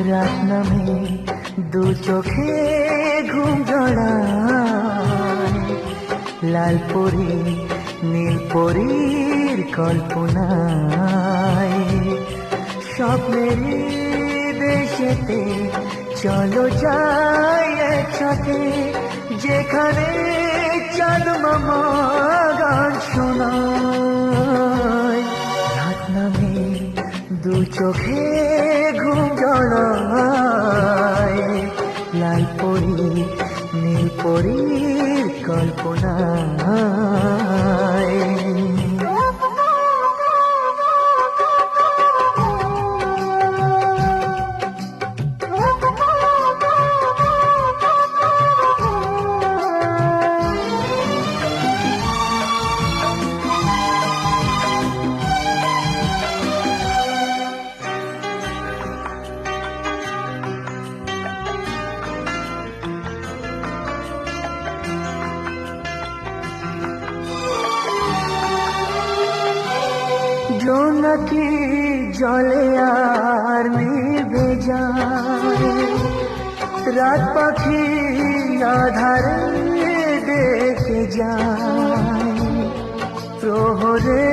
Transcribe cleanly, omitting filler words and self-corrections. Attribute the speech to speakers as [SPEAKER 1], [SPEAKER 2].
[SPEAKER 1] রাত নামে দু চোখে ঘুম জড়ায়, লাল পরি নীল পরীর কল্পনায়। স্বপ্নের দেশেতে চলো যাই একসাথে, যেখানে চাঁদ মামা গান শোনায়। রাত নামে দু চোখে ঘুম জড়ায়, লাল পরি নীল পরীর কল্পনায়। জোনাকি জলে আর নিভে যায়, রাত পাখি আধারে ডেকে যায়, প্রহরে